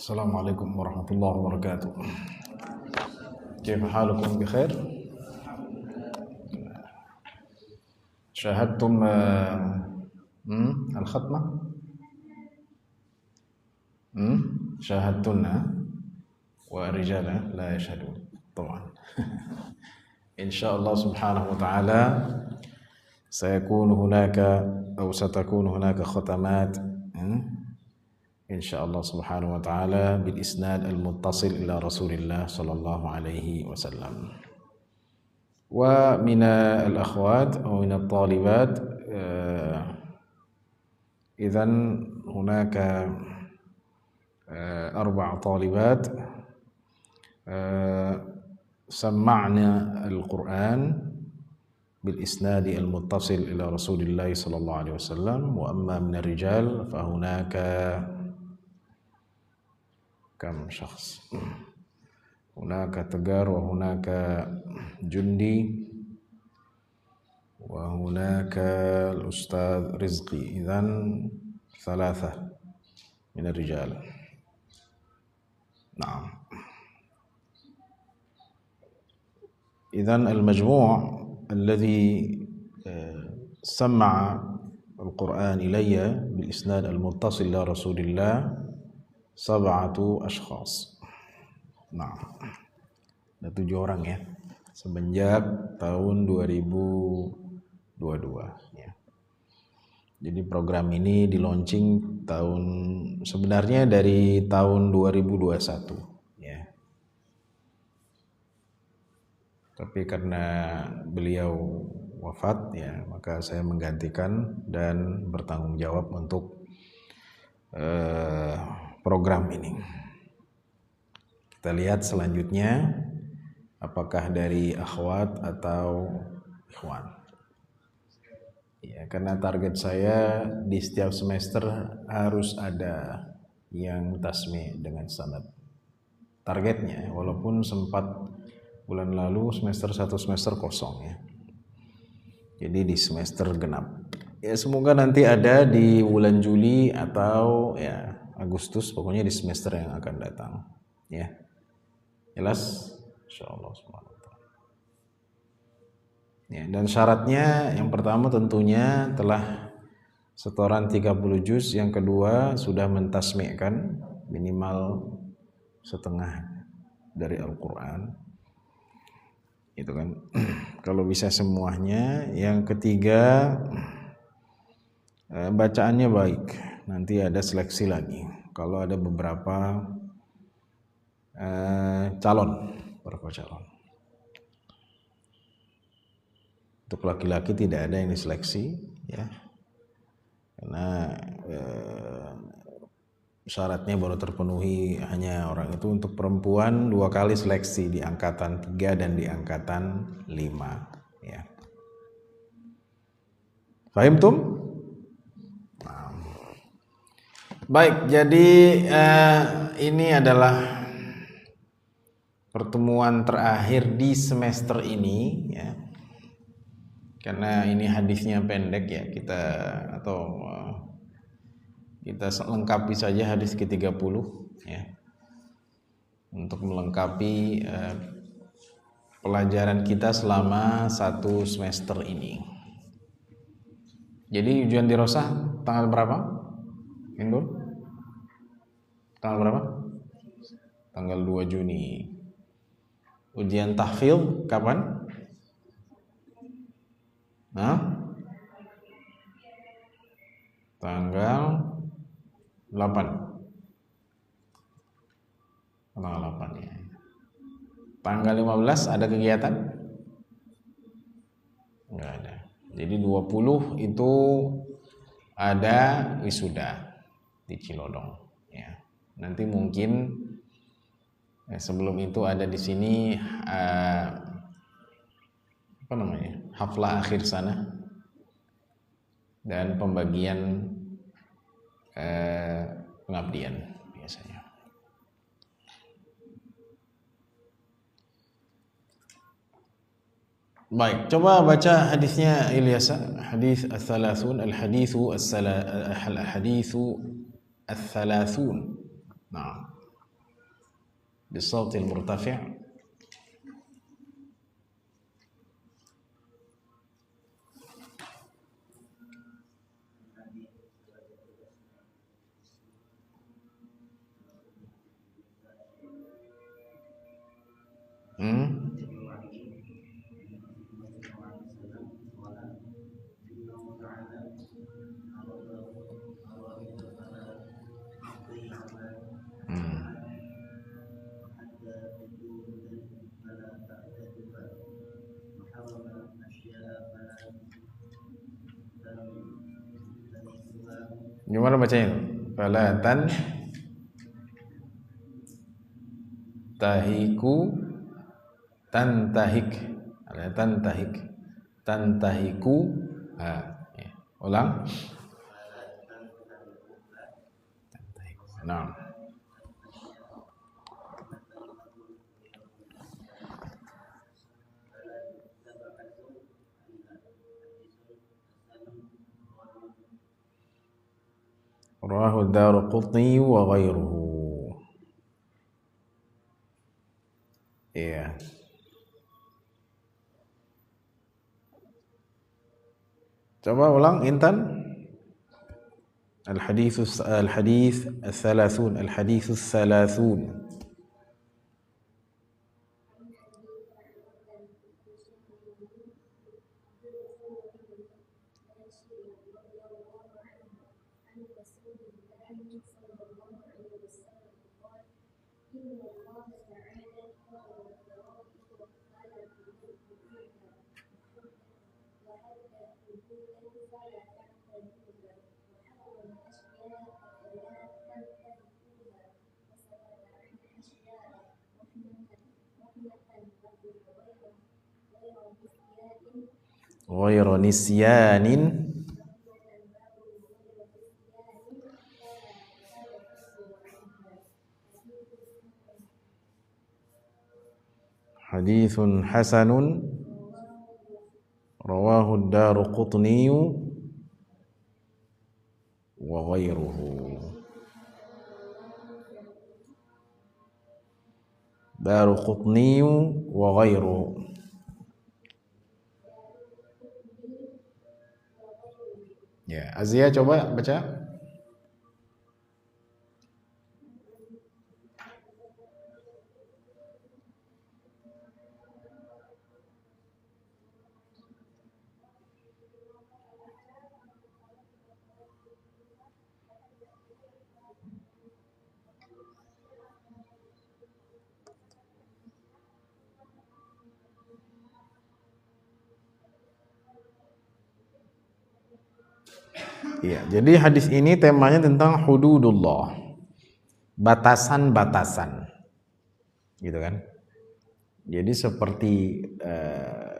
Assalamualaikum warahmatullahi wabarakatuh. كيف حالكم بخير؟ شاهدتم الختمة؟ شاهدتن والرجال لا يشهدون طبعا. إن شاء الله سبحانه وتعالى سيكون هناك أو ستكون هناك ختمات إن شاء الله سبحانه وتعالى بالإسناد المتصل إلى رسول الله صلى الله عليه وسلم. ومن الأخوات أو من الطالبات إذن هناك 4 طالبات سمعنا القرآن بالإسناد المتصل إلى رسول الله صلى الله عليه وسلم. وأما من الرجال فهناك كم شخص؟ هناك تجار وهناك جندي وهناك الأستاذ رزقي. إذن 3 من الرجال. نعم. إذن المجموع الذي سمع القرآن إلي بالإسناد المتصل إلى رسول الله 7 أشخاص. Nah, ada 7 orang ya, semenjak tahun 2022 ya. Jadi program ini di launching sebenarnya dari tahun 2021 ya. Tapi karena beliau wafat ya, maka saya menggantikan dan bertanggung jawab untuk program ini. Kita lihat selanjutnya apakah dari akhwat atau ikhwan. Ya, karena target saya di setiap semester harus ada yang tasmi dengan sanad. Targetnya, walaupun sempat bulan lalu semester 1 semester kosong ya. Jadi di semester genap. Ya semoga nanti ada di bulan Juli atau ya Agustus, pokoknya di semester yang akan datang. Ya. Jelas? Insyaallah subhanahu wa ta'ala. Ya, dan syaratnya yang pertama tentunya telah setoran 30 juz, yang kedua sudah mentasmi'kan minimal setengah dari Al-Qur'an. Itu kan. Kalau bisa semuanya. Yang ketiga bacaannya baik. Nanti ada seleksi lagi. Kalau ada beberapa calon. Untuk laki-laki tidak ada yang diseleksi ya. Karena syaratnya baru terpenuhi hanya orang itu. Untuk perempuan 2 kali seleksi di angkatan 3 dan di angkatan 5 ya. Paham tum? Baik, jadi ini adalah pertemuan terakhir di semester ini ya. Karena ini hadisnya pendek ya, kita lengkapi saja hadis ke-30 ya. Untuk melengkapi pelajaran kita selama 1 semester ini. Jadi ujian dirosah tanggal berapa? Indul? Tanggal berapa? Tanggal 2 Juni. Ujian tahfidz kapan? Tanggal 8. Tanggal 8 ya. Tanggal 15 ada kegiatan? Enggak ada. Jadi 20 itu ada wisuda di Cilodong ya. Nanti mungkin sebelum itu ada di sini haflah akhir sana dan pembagian pengabdian biasanya. Baik, coba baca hadisnya Ilyasa. Hadis ats-tsalasun, al-haditsu ats-tsalasun. Nah, بالصوت المرتفع. Gimana bacanya? Fala tahiku tantahik. Ada tantahik. Tantahiku. Ya. Ulang. Nah. Rawahu Daruqutni wa ghairuhu. Iya. Coba ulang Intan. الحديث الثلاثون. غير نسيان. حديث حسن رواه الدارقطني وغيره. Daruqutni wa ghairuhu. Ya, Azia coba baca. Iya, jadi hadis ini temanya tentang hududullah, batasan-batasan, gitu kan? Jadi seperti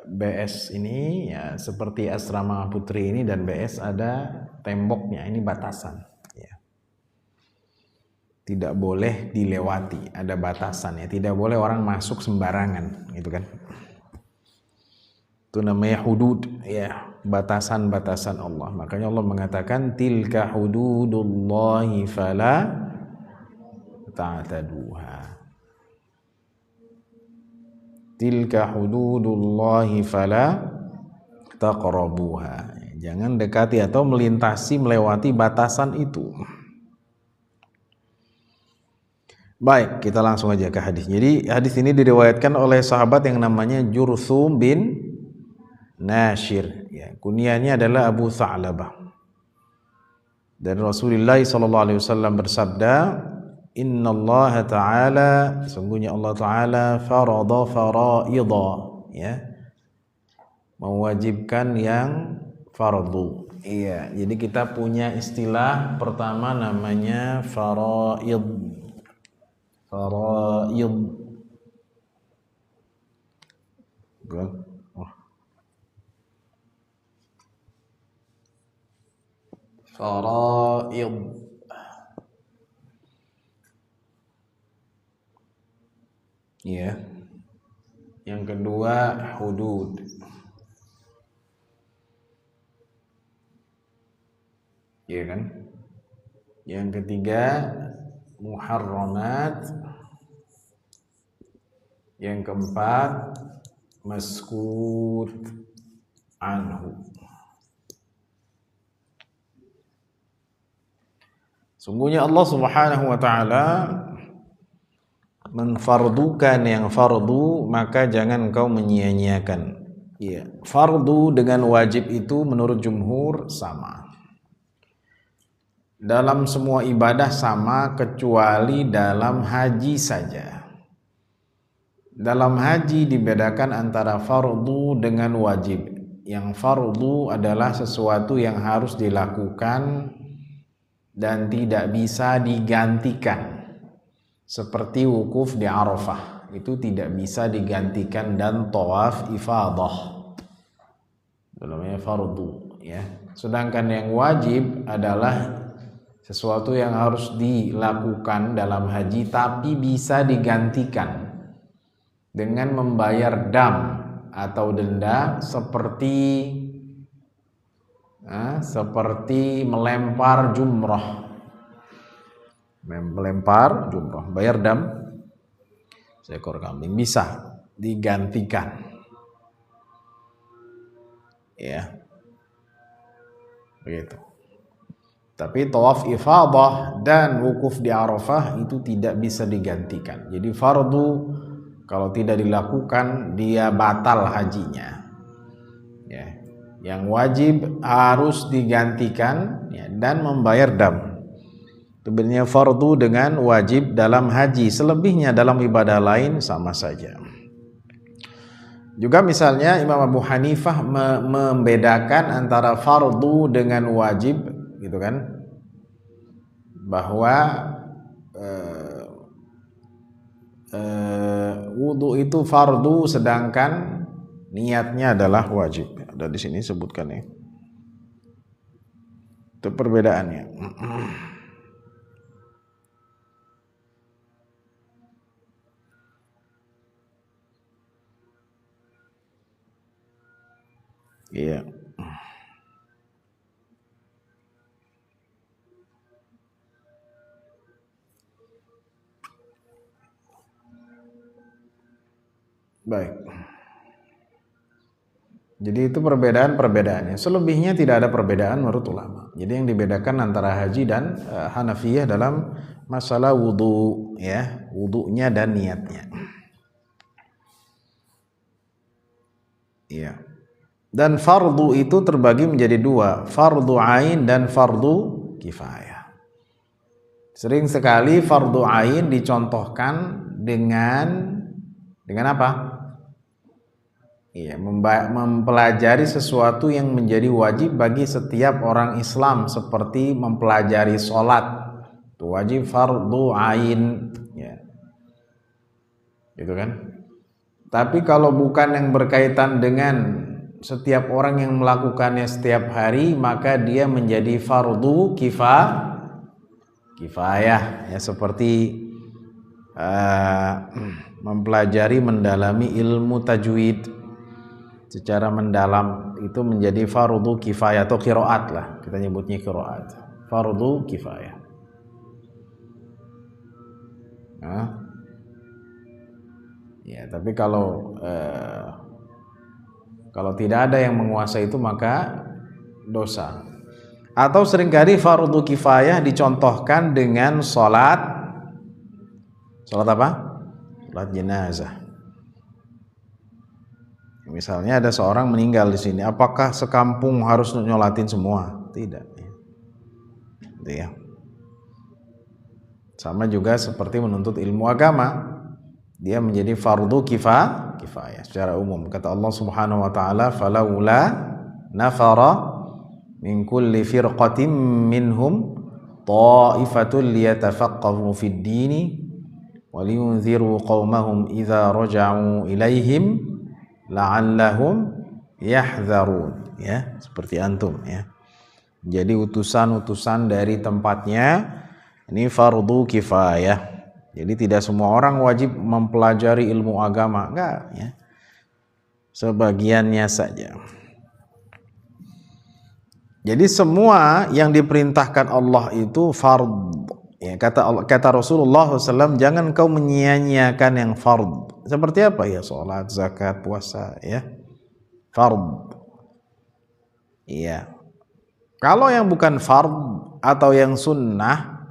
BS ini, ya seperti Asrama Putri ini dan BS ada temboknya, ini batasan. Ya. Tidak boleh dilewati, ada batasan ya. Tidak boleh orang masuk sembarangan, gitu kan? Itu namanya hudud, ya, batasan-batasan Allah. Makanya Allah mengatakan tilka hududullahi fala ta'taduha. Tilka hududullahi fala taqrabuha. Jangan dekati atau melintasi, melewati batasan itu. Baik, kita langsung aja ke hadis. Jadi hadis ini diriwayatkan oleh sahabat yang namanya Jurthum bin Nashir, ya, kunyahnya adalah Abu Tha'labah. Dan Rasulullah SAW bersabda, Inna Allah Ta'ala, sungguhnya Allah Ta'ala farada faraidha, ya, mewajibkan yang fardu. Iya, jadi kita punya istilah pertama namanya faraid. Faraid. Faraid. Ya. Yang kedua hudud. Iya kan? Yang ketiga muharramat. Yang keempat, maskut anhu. Sungguhnya Allah Subhanahu wa taala menfardukan yang fardu, maka jangan engkau menyia-nyiakan. Ya, fardu dengan wajib itu menurut jumhur sama. Dalam semua ibadah sama kecuali dalam haji saja. Dalam haji dibedakan antara fardu dengan wajib. Yang fardu adalah sesuatu yang harus dilakukan dan tidak bisa digantikan. Seperti wukuf di Arafah, itu tidak bisa digantikan, dan tawaf ifadah. Namanya fardu, ya. Sedangkan yang wajib adalah sesuatu yang harus dilakukan dalam haji tapi bisa digantikan dengan membayar dam atau denda, seperti melempar jumrah. Melempar jumrah, bayar dam seekor kambing, bisa digantikan. Ya. Begitu. Tapi tawaf ifadah dan wukuf di Arafah itu tidak bisa digantikan. Jadi fardu kalau tidak dilakukan dia batal hajinya. Ya. Yang wajib harus digantikan, ya, dan membayar dam. Sebenarnya fardu dengan wajib dalam haji, selebihnya dalam ibadah lain sama saja. Juga misalnya Imam Abu Hanifah membedakan antara fardu dengan wajib, gitu kan? Bahwa wudu itu fardu sedangkan niatnya adalah wajib. Ada di sini sebutkan ya. Itu perbedaannya. Iya. Baik. Jadi itu perbedaannya. Selebihnya tidak ada perbedaan menurut ulama. Jadi yang dibedakan antara haji dan Hanafiyah dalam masalah wudu, ya, wudunya dan niatnya. Iya. Dan fardu itu terbagi menjadi dua, fardu ain dan fardu kifayah. Sering sekali fardu ain dicontohkan dengan apa? Iya, mempelajari sesuatu yang menjadi wajib bagi setiap orang Islam, seperti mempelajari sholat, itu wajib fardu ain, ya. Gitu kan? Tapi kalau bukan yang berkaitan dengan setiap orang yang melakukannya setiap hari, maka dia menjadi fardu kifayah, ya, seperti mempelajari, mendalami ilmu tajwid secara mendalam, itu menjadi fardu kifayah atau qiraat lah, kita nyebutnya qiraat, fardu kifayah. Ya, tapi kalau tidak ada yang menguasai itu maka dosa. Atau seringkali fardu kifayah dicontohkan dengan sholat apa? Sholat jenazah. Misalnya ada seorang meninggal di sini, apakah sekampung harus nyolatin semua? Tidak. Gitu ya. Sama juga seperti menuntut ilmu agama, dia menjadi fardu kifayah secara umum. Kata Allah Subhanahu wa taala, "Falaula nafara min kulli firqatin minhum ta'ifatun liyatafaqahu fid dini wa liyunziru qaumahum idza raja'u ilaihim la'allahum yahdharun." Ya, seperti antum, ya. Jadi utusan-utusan dari tempatnya, ini fardu kifayah. Jadi tidak semua orang wajib mempelajari ilmu agama, enggak, ya. Sebagiannya saja. Jadi semua yang diperintahkan Allah itu Ya, kata Rasulullah SAW, jangan kau menyia-nyiakan yang fard. Seperti apa? Ya, sholat, zakat, puasa, ya. Fard. Iya. Kalau yang bukan fard atau yang sunnah,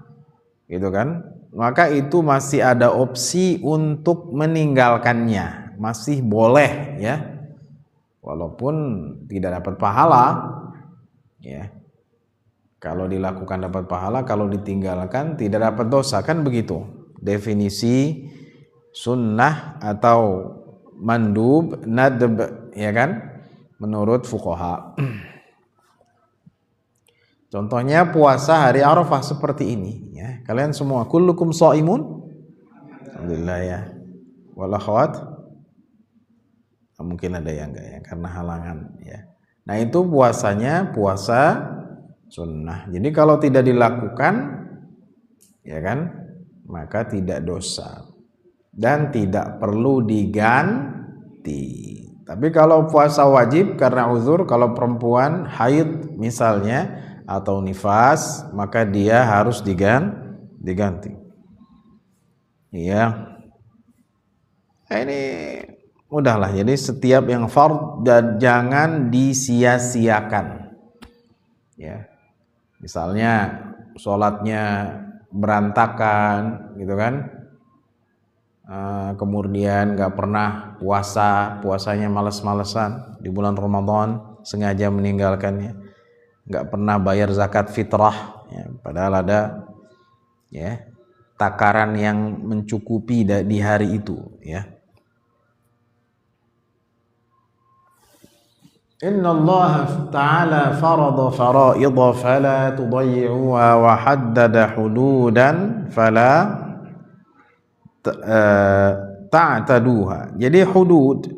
gitu kan, maka itu masih ada opsi untuk meninggalkannya. Masih boleh, ya. Walaupun tidak dapat pahala, ya. Kalau dilakukan dapat pahala, kalau ditinggalkan tidak dapat dosa, kan begitu definisi sunnah atau mandub, nadb, ya kan, menurut fuqaha. Contohnya puasa hari Arafah seperti ini, ya. Kalian semua kullukum shaimun? Alhamdulillah, ya. Wal akhwat? Mungkin ada yang enggak, ya, karena halangan, ya. Nah, itu puasanya puasa sunnah. Jadi kalau tidak dilakukan, ya kan, maka tidak dosa dan tidak perlu diganti. Tapi kalau puasa wajib karena uzur, kalau perempuan haid misalnya atau nifas, maka dia harus diganti. Iya. Nah, ini mudahlah. Jadi setiap yang fard dan jangan disia-siakan. Ya. Misalnya sholatnya berantakan, gitu kan, kemudian nggak pernah puasanya males-malesan di bulan Ramadan, sengaja meninggalkannya, nggak pernah bayar zakat fitrah, ya, padahal ada, ya, takaran yang mencukupi di hari itu, ya. Inna Allah ta'ala farada fara'idha fala tudayyi'uha wa haddada hududan fala ta'taduha. Jadi hudud,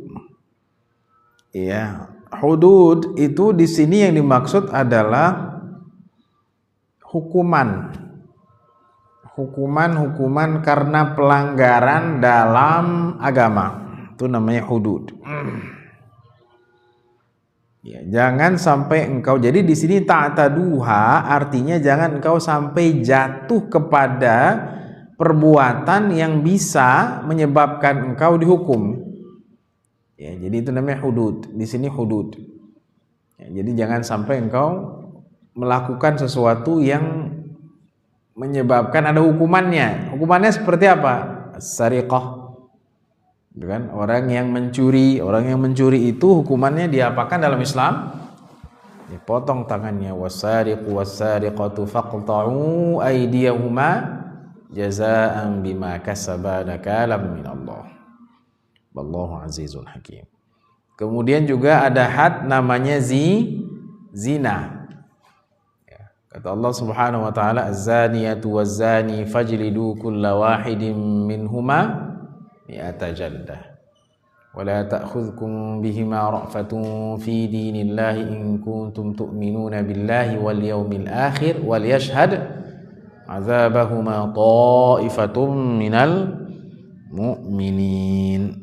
ya, hudud itu di sini yang dimaksud adalah hukuman karena pelanggaran dalam agama. Itu namanya hudud. Ya, jangan sampai engkau, jadi di sini ta'taduha artinya jangan engkau sampai jatuh kepada perbuatan yang bisa menyebabkan engkau dihukum. Ya, jadi itu namanya hudud. Di sini hudud. Ya, jadi jangan sampai engkau melakukan sesuatu yang menyebabkan ada hukumannya. Hukumannya seperti apa? Sariqah. Kan? Orang yang mencuri itu hukumannya diapakan dalam Islam? Dipotong tangannya. Wasariqu wasariqatu faqta'u aydiyahuma jazaa'an bima kasaba nakalam minallah. Wallahu azizun hakim. Kemudian juga ada had namanya zina. Ya. Kata Allah Subhanahu wa taala, az-zaniyatu waz-zani fajlidu kulla wahidin minhuma mi'ata jaldah wa la ta'khudhukum bihima ra'fatun fi dinillahi in kuntum tu'minuna billahi wal yawmil akhir wal yashhad 'adzabahuma ta'ifatun minal mu'minin.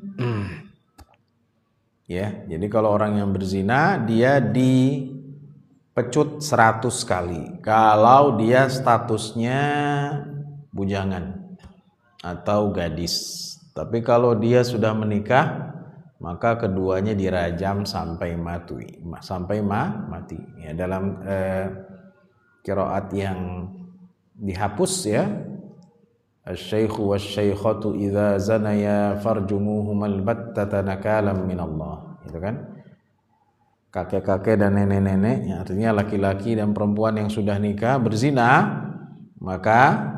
Ya, jadi kalau orang yang berzina dia dipecut 100 kali kalau dia statusnya bujangan atau gadis. Tapi kalau dia sudah menikah, maka keduanya dirajam sampai mati. Ya, dalam qiraat yang dihapus, ya, asy-syaikhu wasy-syaikhatu idza zanaya farjumuhumal battata nakalam minallah. Itu kan kakek-kakek dan nenek-nenek, ya, artinya laki-laki dan perempuan yang sudah nikah berzina, maka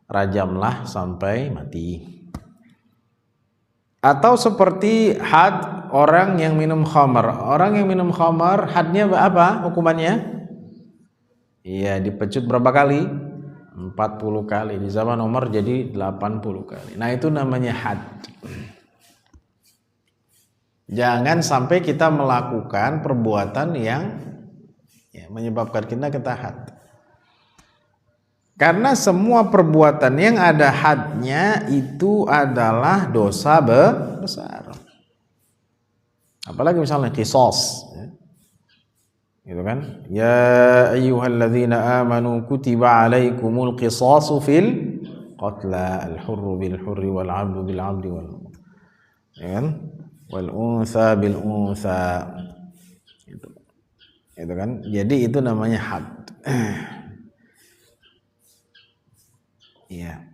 rajamlah sampai mati. Atau seperti had orang yang minum khamar. Orang yang minum khamar hadnya apa hukumannya? Iya, dipecut berapa kali? 40 kali. Di zaman Umar jadi 80 kali. Nah, itu namanya had. Jangan sampai kita melakukan perbuatan yang, ya, menyebabkan kita had. Karena semua perbuatan yang ada hadnya itu adalah dosa besar. Apalagi misalnya qisas, ya. gitu kan? Ya ayyuhalladzina amanu kutiba alaikumul qisasu fil qatla al-hurru bil hurri wal 'abdu bil 'abdi wal, ya kan? Wal untha bil untha. Itu kan? Jadi itu namanya had. Iya.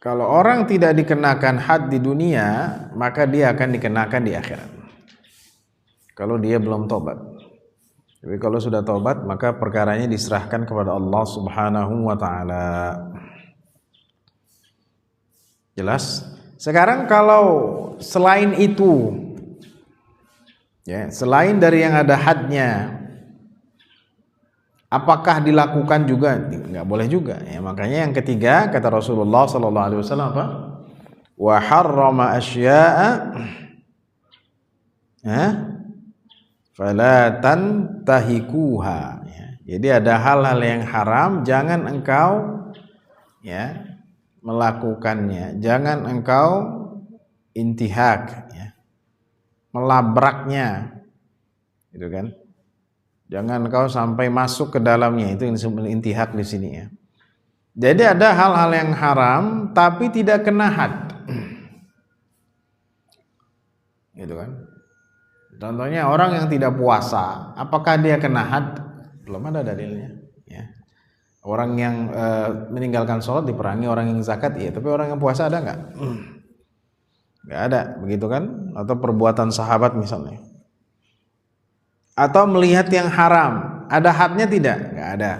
Kalau orang tidak dikenakan had di dunia, maka dia akan dikenakan di akhirat. Kalau dia belum tobat. Tapi kalau sudah tobat, maka perkaranya diserahkan kepada Allah Subhanahu wa taala. Jelas? Sekarang kalau selain itu, ya, selain dari yang ada hadnya, apakah dilakukan juga? Enggak boleh juga. Ya, makanya yang ketiga kata Rasulullah sallallahu alaihi wasallam apa? Wa harrama asya'a fala tantahikuha. Ya, jadi ada hal-hal yang haram, jangan engkau ya melakukannya. Jangan engkau intihak, ya, melabraknya. Gitu kan? Jangan kau sampai masuk ke dalamnya, itu yang disebut intihak di sini ya. Jadi ada hal-hal yang haram tapi tidak kena had. Gitu kan? Contohnya orang yang tidak puasa, apakah dia kena had? Belum ada dalilnya, ya. Orang yang meninggalkan sholat diperangi, orang yang zakat iya, tapi orang yang puasa ada nggak? Nggak ada, begitu kan? Atau perbuatan sahabat misalnya. Atau melihat yang haram, ada hadnya tidak? Nggak ada.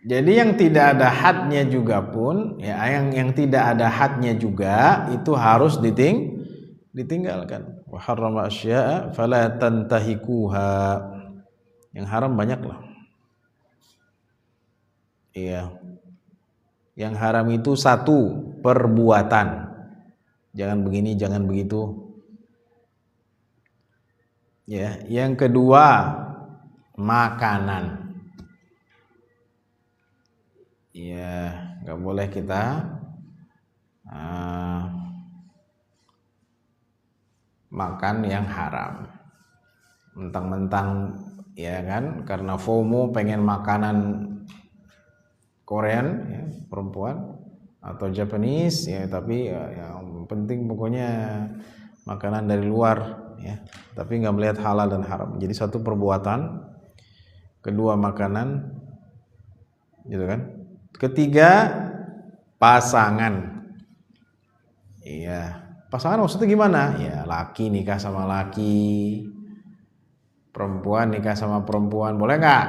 Jadi yang tidak ada hadnya juga pun, ya, yang tidak ada hadnya juga itu harus ditinggalkan. Wa harrama asya'a fala tantahikuha. Yang haram banyak lah. Iya. Yang haram itu satu, perbuatan. Jangan begini, jangan begitu. Ya, yang kedua makanan. Ya, nggak boleh kita makan yang haram. Mentang-mentang ya kan, karena FOMO pengen makanan Korean, ya, perempuan atau Japanese, ya, tapi ya, yang penting pokoknya makanan dari luar, ya, tapi nggak melihat halal dan haram. Jadi satu perbuatan, kedua makanan, gitu kan. Ketiga pasangan. Iya, pasangan maksudnya gimana? Ya, laki nikah sama laki, perempuan nikah sama perempuan, boleh nggak?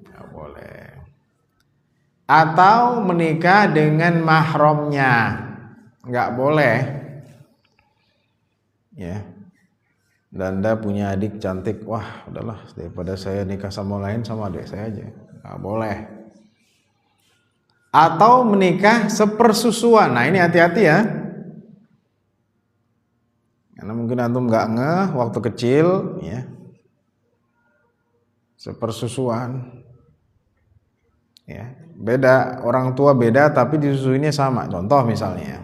Nggak boleh. Atau menikah dengan mahramnya, nggak boleh. Ya, Anda punya adik cantik, wah udahlah daripada saya nikah sama lain, sama adik saya aja, nggak boleh. Atau menikah sepersusuan, nah ini hati-hati ya, karena mungkin antum nggak ngeh waktu kecil, ya, sepersusuan. Ya, beda, orang tua beda tapi disusuinnya sama. Contoh misalnya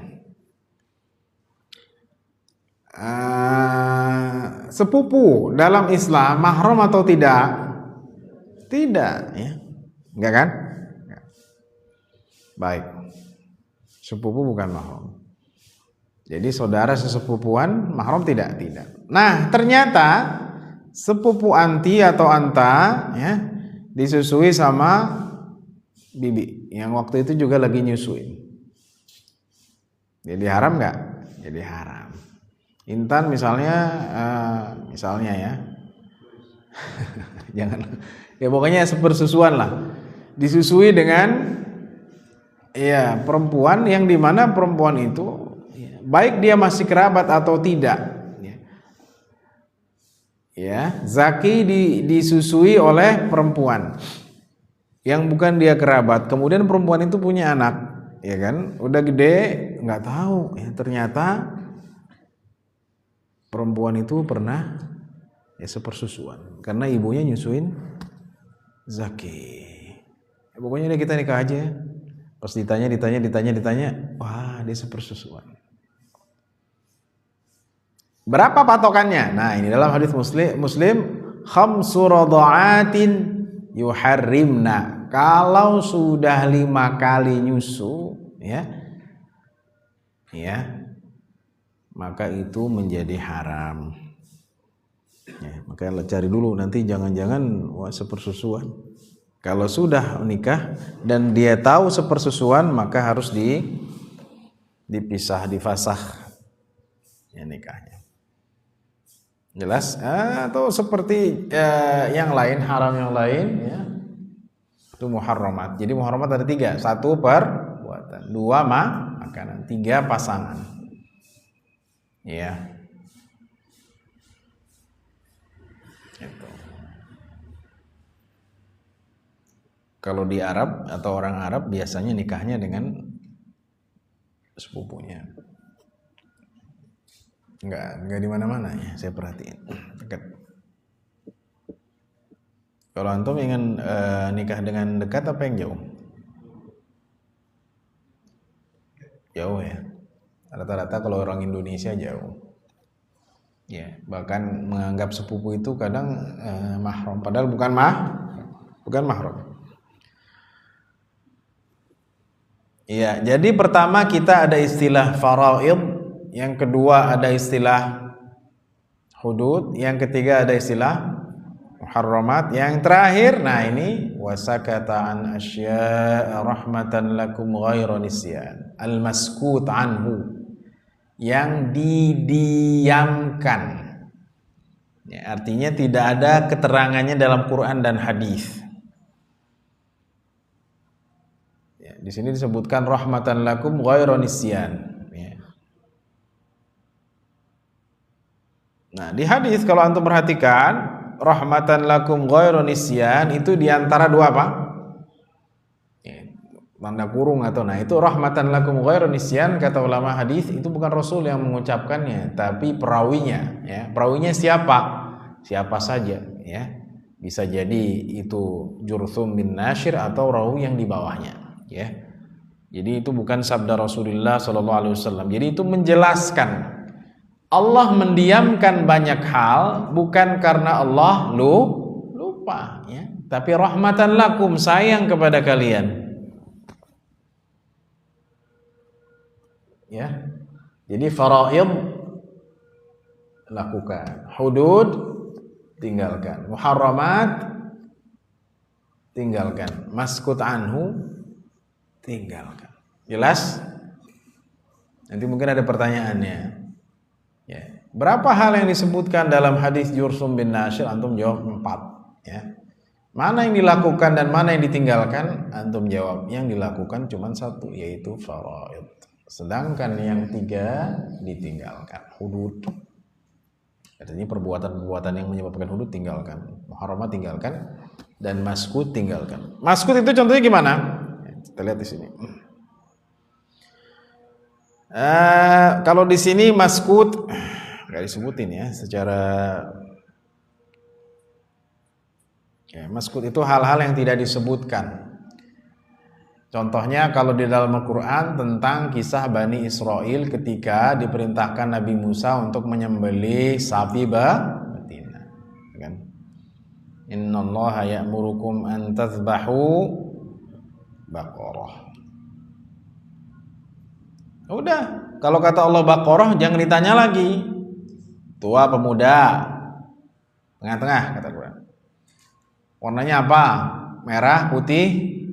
sepupu dalam Islam mahram atau tidak? Tidak, ya. Enggak kan? Enggak. Baik, sepupu bukan mahram. Jadi saudara sesepupuan mahram tidak? Tidak. Nah, ternyata sepupu anti atau anta, ya, disusui sama bibi yang waktu itu juga lagi nyusuin. Jadi haram nggak? Jadi haram. Intan misalnya ya, jangan, ya pokoknya sepersusuan lah, disusui dengan ya perempuan yang dimana perempuan itu ya, baik dia masih kerabat atau tidak, ya, zaki disusui oleh perempuan yang bukan dia kerabat, kemudian perempuan itu punya anak, ya kan, udah gede, nggak tahu, ya, ternyata perempuan itu pernah ya sepersusuan karena ibunya nyusuin zaki. Ya, pokoknya kita nikah aja. Pas ditanya, wah dia sepersusuan. Berapa patokannya? Nah, ini dalam hadis Muslim khamsu radha'atin yuharrimna. Kalau sudah 5 kali nyusu, ya, maka itu menjadi haram. Ya, makanya cari dulu, nanti jangan-jangan sepersusuan. Kalau sudah menikah dan dia tahu sepersusuan, maka harus dipisah, difasakh ya nikahnya. Jelas? Atau seperti yang lain, haram yang lain, ya, itu muharramat. Jadi muharramat ada 3. 1 perbuatan, 2 makanan, 3 pasangan. Ya. Itu. Kalau di Arab atau orang Arab biasanya nikahnya dengan sepupunya. Enggak di mana-mana ya, saya perhatiin. Dekat. Kalau antum ingin nikah dengan dekat apa yang jauh? Jauh ya. Rata-rata kalau orang Indonesia jauh. Ya, bahkan menganggap sepupu itu kadang mahram, padahal bukan mahram. Iya, jadi pertama kita ada istilah faraid. Yang kedua ada istilah hudud, yang ketiga ada istilah muharramat, yang terakhir nah ini wasakata an asya rahmatan lakum ghairu nisyan, al-maskut anhu, yang didiamkan. Ya, artinya tidak ada keterangannya dalam Quran dan hadis. Ya, di sini disebutkan rahmatan lakum ghairu nisyan. Nah, di hadis kalau antum perhatikan rahmatan lakum ghairu nisyan itu diantara 2 apa? Ya, tanda kurung atau nah itu rahmatan lakum ghairu nisyan, kata ulama hadis itu bukan Rasul yang mengucapkannya, tapi perawinya. Ya, perawinya siapa? Siapa saja. Ya, bisa jadi itu Jurthum bin Nashir atau rawi yang di bawahnya. Ya, jadi itu bukan sabda Rasulullah SAW. Jadi itu menjelaskan Allah mendiamkan banyak hal bukan karena Allah lupa, ya, tapi rahmatan lakum, sayang kepada kalian. Ya, jadi faraid lakukan, hudud tinggalkan, muharramat tinggalkan, maskut anhu tinggalkan. Jelas? Nanti mungkin ada pertanyaannya. Ya. Berapa hal yang disebutkan dalam hadis Jurthum bin Nashir? Antum jawab 4. Ya. Mana yang dilakukan dan mana yang ditinggalkan? Antum jawab yang dilakukan cuma 1, yaitu faraid. Sedangkan yang 3 ditinggalkan, hudud. Artinya perbuatan-perbuatan yang menyebabkan hudud tinggalkan, muharramat tinggalkan, dan maskut tinggalkan. Maskut itu contohnya gimana? Kita lihat di sini. Kalau di sini maskut nggak disebutin ya secara ya, maskut itu hal-hal yang tidak disebutkan. Contohnya kalau di dalam Al-Quran tentang kisah Bani Israel ketika diperintahkan Nabi Musa untuk menyembelih sapi betina, kan? Innallaha ya'murukum an tadhbahu baqarah. Udah, kalau kata Allah Baqarah jangan ditanya lagi. Tua, pemuda, tengah-tengah kata Quran. Warnanya apa? Merah, putih,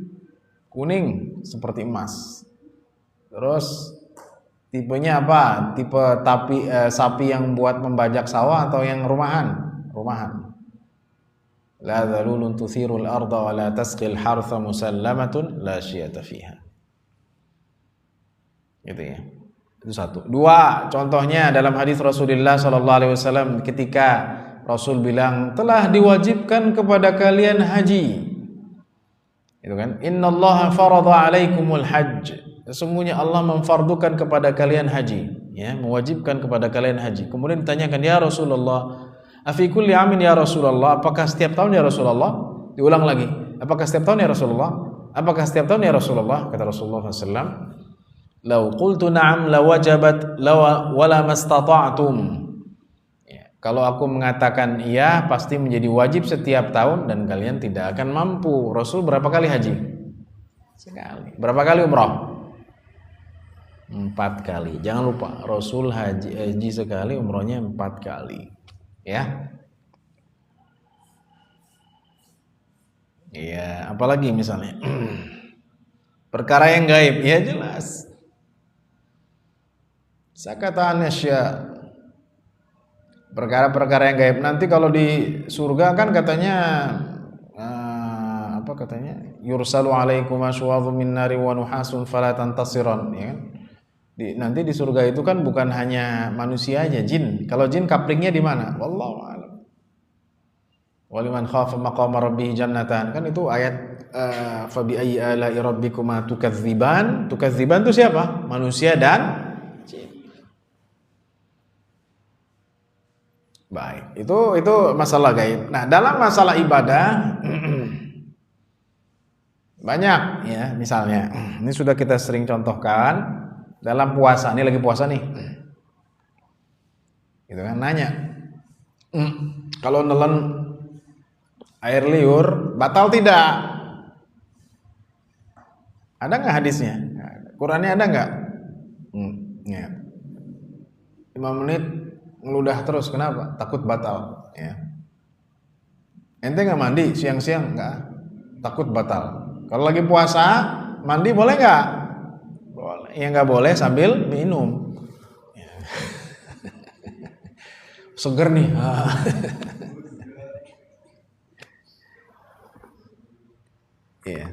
kuning seperti emas. Terus tipenya apa? Tipe sapi yang buat membajak sawah atau yang rumahan? Rumahan. La dzalulun tuthirul arda wa la tasqil hartha musallamatun la syiyata fiha. Gitu ya. Itu 1. 2, contohnya dalam hadis Rasulullah SAW ketika Rasul bilang telah diwajibkan kepada kalian haji. Itu kan? Innallaha farada alaikumul hajj. Sesungguhnya Allah memfardukan kepada kalian haji, ya, mewajibkan kepada kalian haji. Kemudian ditanyakan, ya Rasulullah, afi kulli amin ya Rasulullah, apakah setiap tahun ya Rasulullah? Diulang lagi, apakah setiap tahun ya Rasulullah? Apakah setiap tahun ya Rasulullah? Kata Rasulullah SAW, lau qultu na'am lawajabat wala mastata'tum. Kalau aku mengatakan iya, pasti menjadi wajib setiap tahun dan kalian tidak akan mampu. Rasul berapa kali haji? Sekali. Berapa kali umrah? 4 kali. Jangan lupa, Rasul haji sekali, umrohnya 4 kali. Ya. Iya, apalagi misalnya perkara yang gaib, ya jelas. Sakata anasya, perkara-perkara yang gaib. Nanti kalau di surga kan katanya apa katanya? Yursalu alaikum asywadhu min nari wa nuhasun fala tantasiran, ya kan? Nanti di surga itu kan bukan hanya manusia aja, jin. Kalau jin kaplingnya di mana? Wallahu a'lam. Waliman khafa maqama rabbih jannatan, kan itu ayat fa bi ayyi ala'i rabbikuma tukadziban. Tukadziban itu siapa? Manusia dan jin. Baik, itu masalah gaib. Nah, dalam masalah ibadah banyak ya, misalnya ini sudah kita sering contohkan dalam puasa. Ini lagi puasa nih. Gitu kan, nanya. Kalau nelen air liur batal tidak? Ada nggak hadisnya? Qurannya ada nggak? Ya. 5 menit ngeludah terus, kenapa? Takut batal. Ya. Ente nggak mandi siang-siang? Nggak, takut batal. Kalau lagi puasa mandi boleh nggak? Boleh. Ya nggak boleh sambil minum. Ya. Seger nih. Iya.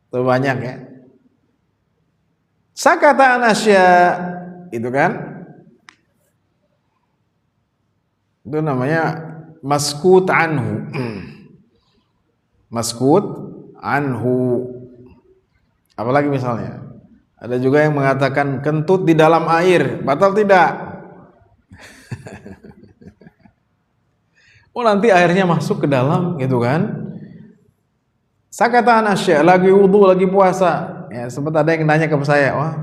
Itu banyak ya. Sakata anasya itu kan, itu namanya maskut anhu. Maskut anhu. Apalagi misalnya ada juga yang mengatakan kentut di dalam air, batal tidak? Oh, nanti airnya masuk ke dalam gitu kan. Sakata anasya, lagi wudu, lagi puasa. Ya, sempat ada yang nanya ke saya, wah,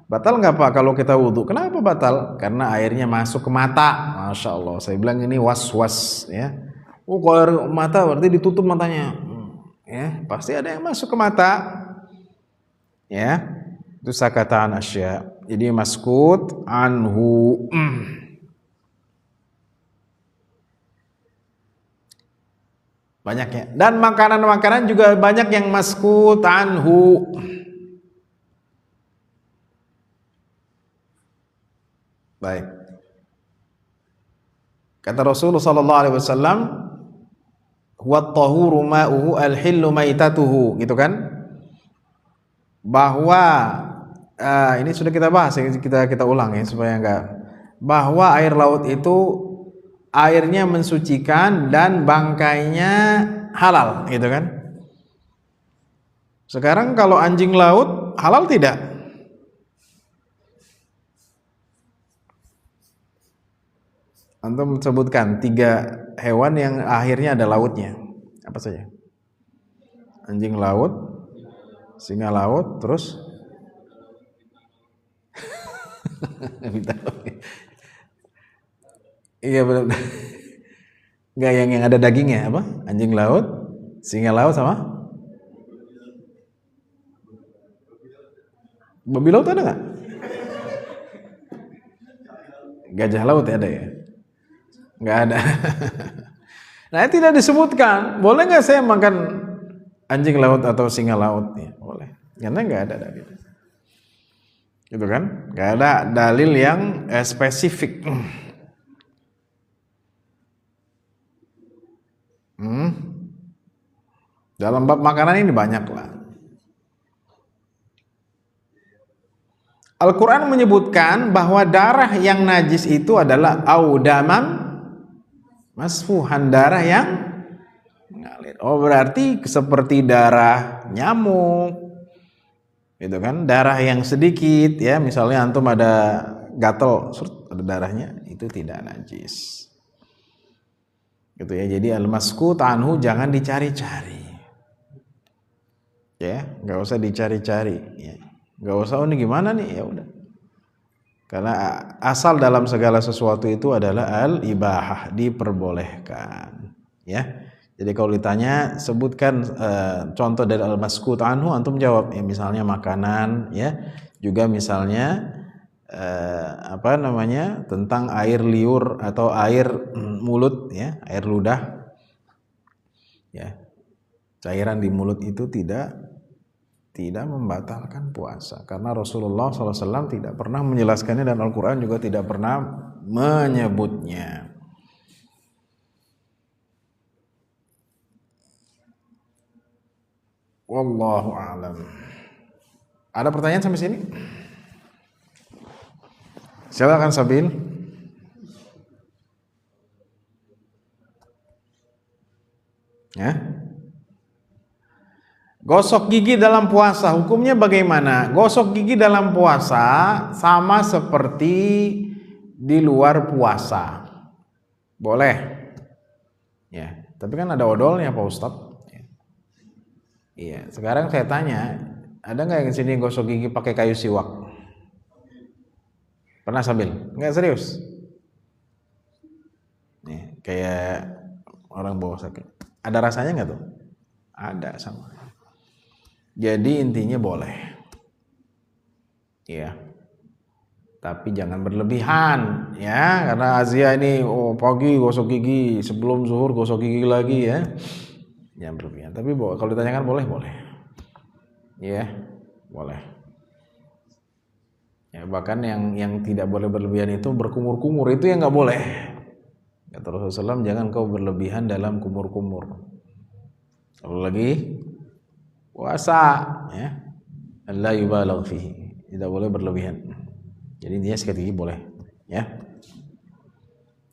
batal nggak Pak kalau kita wudu? Kenapa batal? Karena airnya masuk ke mata. Masya Allah. Saya bilang ini was-was. Ya. Oh, kalau air mata berarti ditutup matanya. Ya, pasti ada yang masuk ke mata. Ya, itu sakata anasya. Jadi maskut anhu. Banyak ya. Dan makanan-makanan juga banyak yang maskut anhu. Baik. Kata Rasulullah sallallahu alaihi wasallam, huwa at-tahuru ma'uhu al-hillu maitatuhu, gitu kan? Bahwa ini sudah kita bahas, kita ulang ya supaya enggak, bahwa air laut itu airnya mensucikan dan bangkainya halal, gitu kan? Sekarang kalau anjing laut halal tidak? Antum sebutkan 3 hewan yang akhirnya ada lautnya. Apa saja? Anjing laut, singa laut, terus iya benar. Enggak, yang ada dagingnya apa? Anjing laut, singa laut sama babi laut ada nggak? Gajah laut ya ada ya? Nggak ada. Nah, tidak disebutkan. Boleh nggak saya makan anjing laut atau singa laut? Ya, boleh. Karena nggak ada dalil. Gitu kan? Nggak ada dalil yang spesifik. Dalam bab makanan ini banyak lah. Al-Quran menyebutkan bahwa darah yang najis itu adalah audaman masfuhan, darah yang mengalir. Oh, berarti seperti darah nyamuk, gitu kan? Darah yang sedikit, ya, misalnya antum ada gatel, ada darahnya, itu tidak najis. Gitu ya. Jadi al-maskut anhu jangan dicari-cari. Ya, nggak usah dicari-cari. Ya. Nggak usah, oh ini gimana nih, ya udah. Karena asal dalam segala sesuatu itu adalah al-ibahah, diperbolehkan. Ya. Jadi kalau ditanya sebutkan contoh dari al-maskut anhu, antum jawab ya, misalnya makanan, ya. Juga misalnya tentang air liur atau air mulut, ya, air ludah. Ya. Cairan di mulut itu tidak membatalkan puasa, karena Rasulullah SAW tidak pernah menjelaskannya dan Al-Quran juga tidak pernah menyebutnya. Wallahu a'lam. Ada pertanyaan sampai sini? Silakan Sabil. Ya. Gosok gigi dalam puasa, hukumnya bagaimana? Gosok gigi dalam puasa sama seperti di luar puasa. Boleh. Ya, tapi kan ada odolnya Pak Ustadz. Iya, sekarang saya tanya, ada nggak yang sini gosok gigi pakai kayu siwak? Pernah Sabil? Nggak, serius? Nih, kayak orang bawa sakit. Ada rasanya nggak tuh? Ada sama. Jadi intinya boleh, ya. Tapi jangan berlebihan, ya. Karena Asia ini pagi gosok gigi, sebelum zuhur gosok gigi lagi, ya. Jangan berlebihan. Tapi kalau ditanyakan boleh, ya, boleh. Ya, bahkan yang tidak boleh berlebihan itu berkumur-kumur, itu yang nggak boleh. Kata Rasulullah SAW, jangan kau berlebihan dalam kumur-kumur. Apalagi puasa, ya, la yubalagh fihi, tidak boleh berlebihan. Jadi intinya sikat gigi boleh, ya.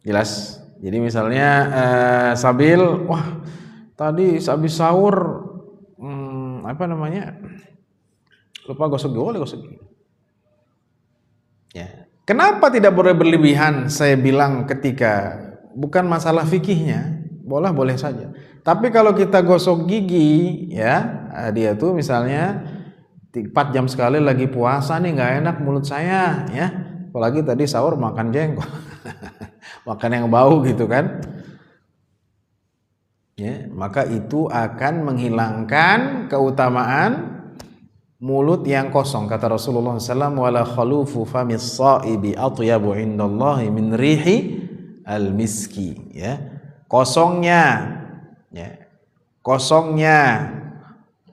Jelas. Jadi misalnya Sabil, wah tadi habis sahur lupa gosok gigi. Ya. Kenapa tidak boleh berlebihan? Saya bilang ketika bukan masalah fikihnya, boleh saja. Tapi kalau kita gosok gigi, ya, dia tuh misalnya 4 jam sekali lagi puasa nih, nggak enak mulut saya, ya. Apalagi tadi sahur makan jengkol, makan yang bau gitu kan. Ya, maka itu akan menghilangkan keutamaan mulut yang kosong. Kata Rasulullah SAW, wala khalufu famis sa'ibi atyabu indallahi min rihi al-miski, ya. Kosongnya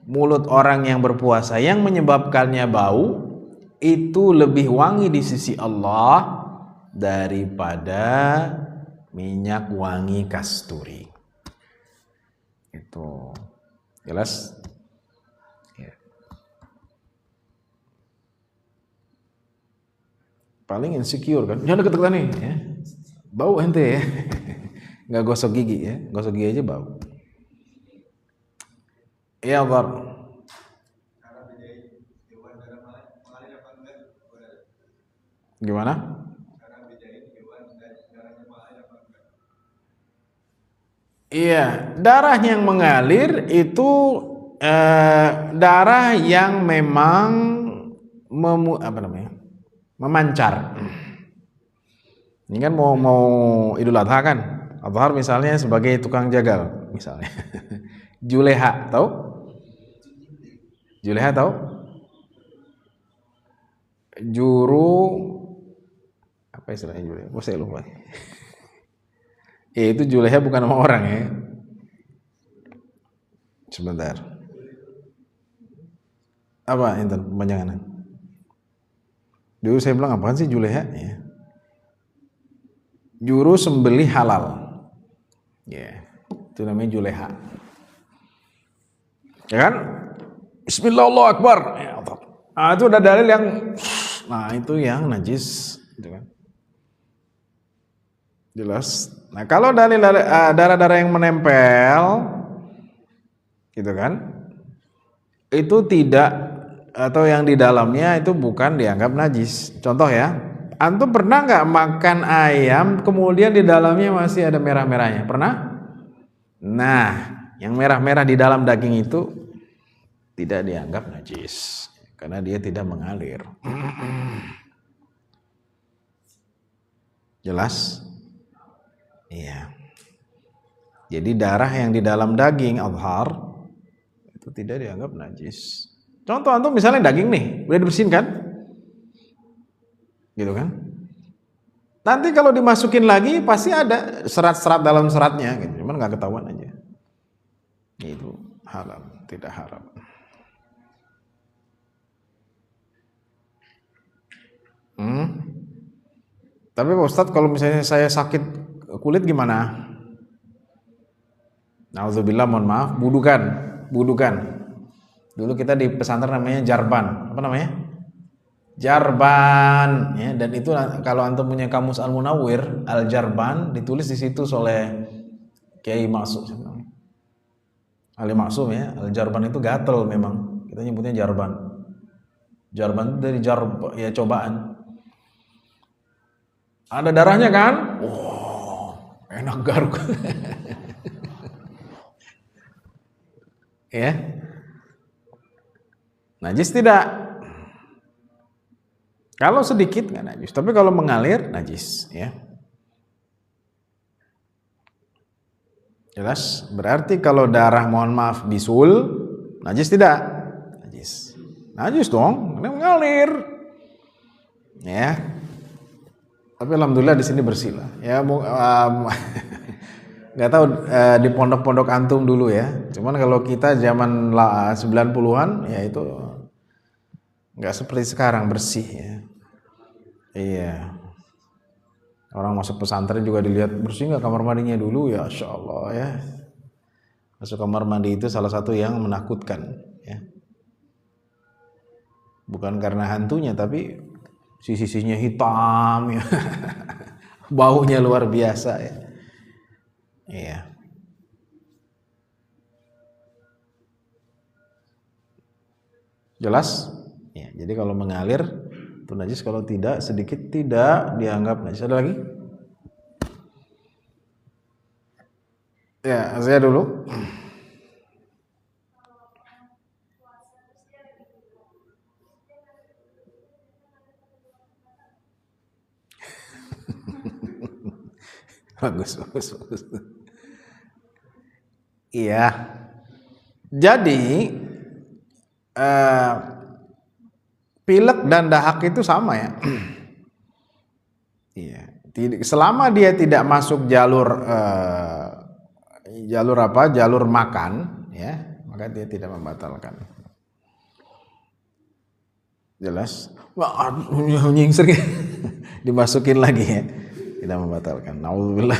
mulut orang yang berpuasa yang menyebabkannya bau itu lebih wangi di sisi Allah daripada minyak wangi kasturi. Itu jelas, ya. Paling insecure kan, jangan deket-deketan nih, ya. Bau ente, ya. Nggak gosok gigi, ya, gosok gigi aja bau. Iya, Bar. Gimana? Iya, darah yang mengalir itu darah yang memang memancar. Ini kan mau Idul Adha kan? Adhar misalnya sebagai tukang jagal misalnya. Juleha, tahu? Juleha tahu? Juru apa istilahnya Juleha? Saya lupa. Ya itu Juleha bukan nama orang, ya. Sebentar. Apa intan kepanjangan? Dulu saya bilang apaan sih Juleha, ya. Juru sembelih halal. Ya. Itu namanya Juleha. Ya kan? Bismillah Allahu Akbar. Ya, nah, itu ada dalil yang itu yang najis, gitu kan. Jelas. Nah, kalau dalil darah-darah yang menempel, gitu kan, itu tidak, atau yang di dalamnya itu bukan dianggap najis. Contoh ya, antum pernah nggak makan ayam kemudian di dalamnya masih ada merah-merahnya? Pernah? Nah, yang merah-merah di dalam daging itu tidak dianggap najis karena dia tidak mengalir. Jelas? Iya. Jadi darah yang di dalam daging adhar itu tidak dianggap najis. Contoh antum misalnya daging nih, udah dibersihin kan? Gitu kan? Nanti kalau dimasukin lagi pasti ada serat-serat dalam seratnya gitu. Cuman nggak ketahuan aja. Itu halal, tidak haram. Tapi Pak Ustadz kalau misalnya saya sakit kulit gimana? Nauzubillah, mohon maaf, budukan. Dulu kita di pesantren namanya jarban. Apa namanya? Jarban, ya. Dan itu kalau antum punya kamus Al Munawwir, Al Jarban ditulis di situ oleh Kiai Maksum. Ali Maksum ya. Al Jarban itu gatel memang. Kita nyebutnya jarban. Jarban itu dari ya cobaan. Ada darahnya kan? Wow, enak garuk. Ya. Najis tidak? Kalau sedikit nggak najis, tapi kalau mengalir najis, ya. Jelas? Berarti kalau darah, mohon maaf, bisul, najis tidak? Najis. Najis dong, ini mengalir. Ya. Tapi alhamdulillah di sini bersih lah. Ya, nggak tahu di pondok-pondok antum dulu ya. Cuman kalau kita zaman 90-an ya itu nggak seperti sekarang bersih ya. Iya. Orang masuk pesantren juga dilihat bersih nggak kamar mandinya dulu ya, Insya Allah ya. Masuk kamar mandi itu salah satu yang menakutkan ya. Bukan karena hantunya tapi sisi-sisinya hitam ya. Baunya luar biasa ya. Iya. Jelas? Ya, jadi kalau mengalir itu najis, kalau tidak sedikit tidak dianggap najis. Ada lagi? Ya, saya dulu. Bagus. Iya. Jadi pilek dan dahak itu sama ya. Iya. Selama dia tidak masuk jalur jalur makan, ya, maka dia tidak membatalkan. Jelas? Wah, nyingsir dimasukin lagi ya. Tidak membatalkan. Nauzubillah.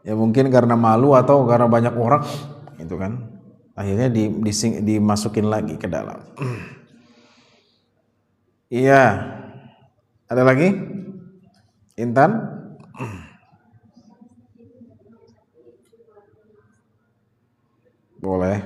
Ya mungkin karena malu atau karena banyak orang itu kan. Akhirnya dimasukin lagi ke dalam. Iya. Ada lagi? Intan? Boleh.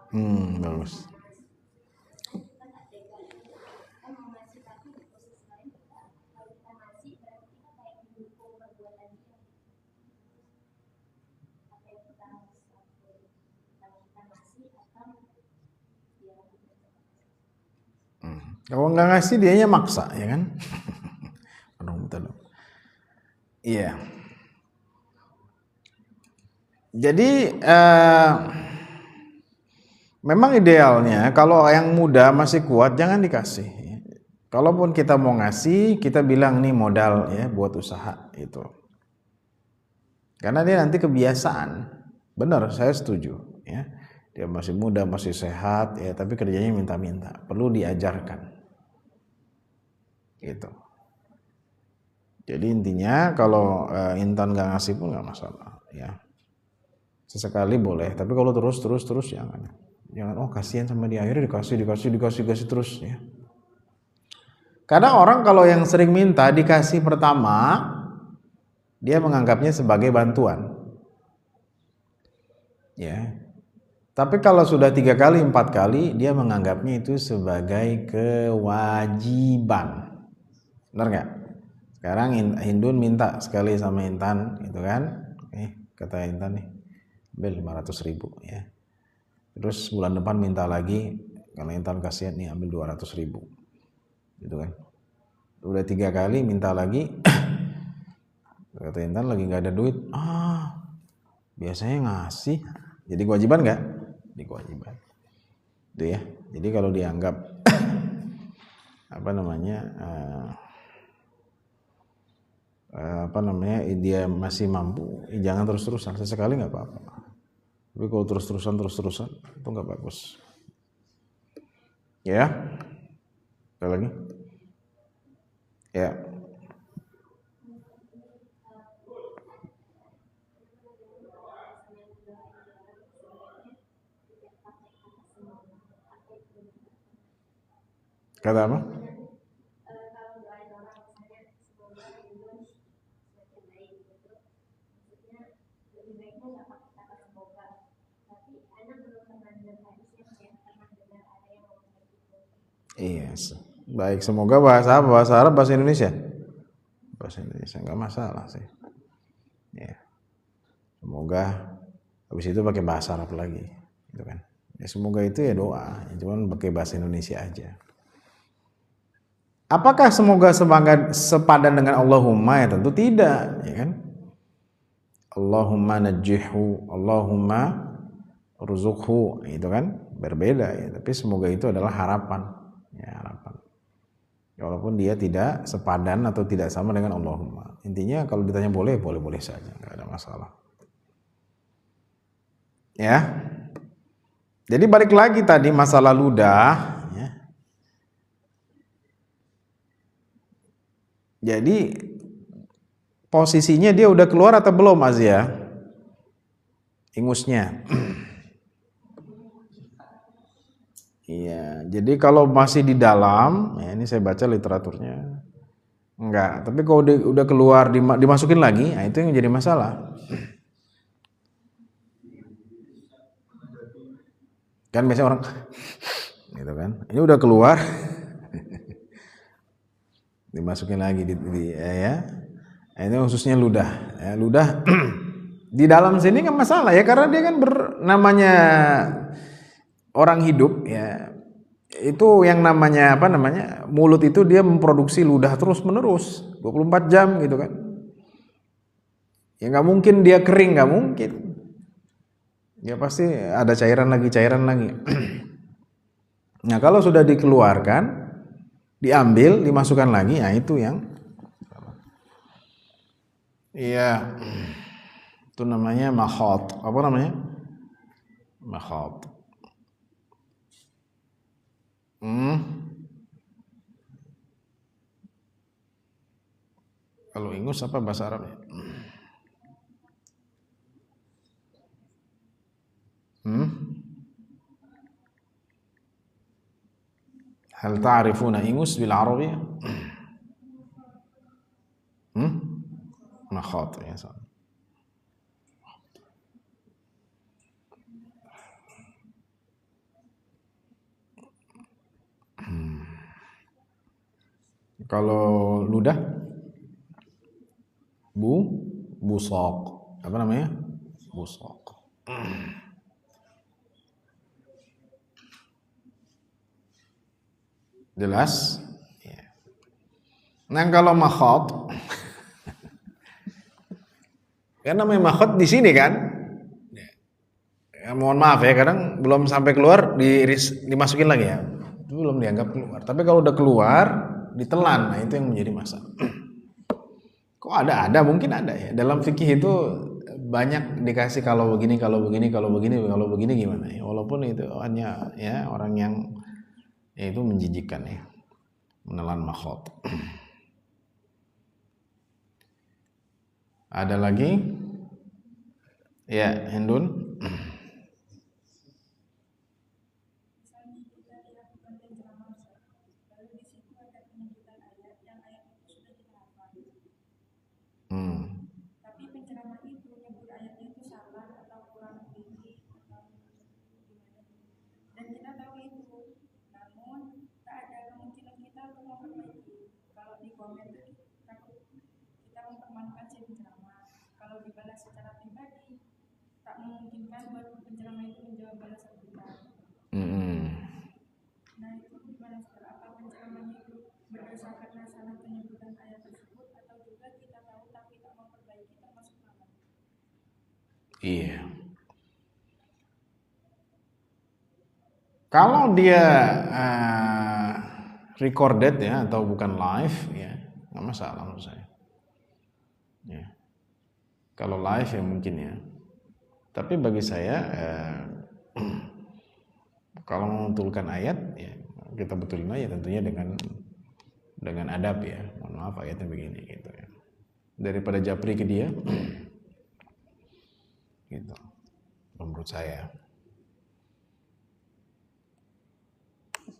Bagus. Kalau nggak ngasih dianya maksa ya kan? Betul. Iya. Jadi Memang idealnya kalau yang muda masih kuat jangan dikasih. Kalaupun kita mau ngasih, kita bilang nih modal ya buat usaha itu. Karena dia nanti kebiasaan. Benar, saya setuju ya. Dia masih muda, masih sehat ya, tapi kerjanya minta-minta. Perlu diajarkan. Gitu. Jadi intinya kalau Intan nggak ngasih pun nggak masalah ya. Sesekali boleh, tapi kalau terus jangan. Jangan, oh kasihan sama dia, akhirnya dikasih terus ya. Kadang orang kalau yang sering minta dikasih pertama, dia menganggapnya sebagai bantuan. Ya. Tapi kalau sudah 3 kali, 4 kali, dia menganggapnya itu sebagai kewajiban. Benar nggak? Sekarang Hindun minta sekali sama Intan, gitu kan? Kata Intan nih, ambil 500.000 ya. Terus bulan depan minta lagi, kalau Intan kasihan nih ambil 200.000, gitu kan? Udah 3 kali minta lagi, kata Intan lagi nggak ada duit. Biasanya ngasih, jadi kewajiban nggak? Di kewajiban, itu ya. Jadi kalau dianggap dia masih mampu, jangan terus-terusan. Sesekali nggak apa-apa. Tapi kalau terus-terusan itu nggak bagus. Ya, ada lagi? Ya. Kata apa? Iya, baik. Semoga bahasa apa? Bahasa Arab, bahasa Indonesia? Bahasa Indonesia, nggak masalah sih. Ya. Semoga habis itu pakai bahasa Arab lagi, gitu kan? Ya, semoga itu ya doa, cuman pakai bahasa Indonesia aja. Apakah semoga sepadan dengan Allahumma? Ya tentu tidak, ya kan? Allahumma najjihu, Allahumma ruzukhu, itu kan berbeda ya. Tapi semoga itu adalah harapan, ya harapan. Ya, walaupun dia tidak sepadan atau tidak sama dengan Allahumma. Intinya kalau ditanya boleh saja, nggak ada masalah. Ya. Jadi balik lagi tadi masalah ludah. Ya. Jadi posisinya dia udah keluar atau belum, Azia? Ingusnya. Iya, jadi kalau masih di dalam, ya ini saya baca literaturnya, enggak. Tapi kalau udah keluar dimasukin lagi, nah itu yang jadi masalah. Kan biasanya orang, gitu kan? Ini udah keluar, dimasukin lagi ya. Ini khususnya ludah. Ya, ludah di dalam sini kan masalah ya, karena dia kan namanya orang hidup ya, itu yang namanya mulut itu dia memproduksi ludah terus menerus 24 jam gitu kan. Ya nggak mungkin dia kering, nggak mungkin. Ya pasti ada cairan lagi. Nah kalau sudah dikeluarkan, diambil, dimasukkan lagi, nah itu yang iya, itu namanya makhot. Apa namanya? Makhot. Kalau ingus apa bahasa Arabnya? Hal ta'rifuna ingus bil Arabiyah? Makhot ya. Kalau ludah, busok. Apa namanya? Busok. Jelas? Ya. Nah kalau makhot, kan namanya makhot di sini kan? mohon maaf ya, kadang belum sampai keluar dimasukin lagi ya, itu belum dianggap keluar. Tapi kalau udah keluar ditelan, nah itu yang menjadi masalah. Kok ada mungkin ada ya, dalam fikih itu banyak dikasih kalau begini gimana ya, walaupun itu hanya ya orang yang ya itu menjijikkan ya, menelan makhot. Ada lagi ya, Hendun? Tapi penceramah itu nyebut ayatnya itu salah atau kurang tinggi atau gimana, dan kita tahu itu, namun tak ada kemungkinan kita untuk memperbaiki. Kalau di komen itu takut kita mempermalukan si penceramah. Kalau dibalas secara pribadi, tak memungkinkan buat penceramah itu menjawab balasan kita. Nah itu gimana setelah apa penceramahnya itu berdosa karena salah penyebutan ayat tersebut, atau juga kita tahu tapi tak memperbaiki, termasuk mana? Iya. Kalau dia recorded ya atau bukan live ya nggak masalah menurut saya. Ya. Kalau live ya mungkin ya. Tapi bagi saya kalau membetulkan ayat ya kita betulin aja tentunya dengan adab ya. Mohon maaf ayatnya begini gitu ya. Daripada japri ke dia gitu. Menurut saya.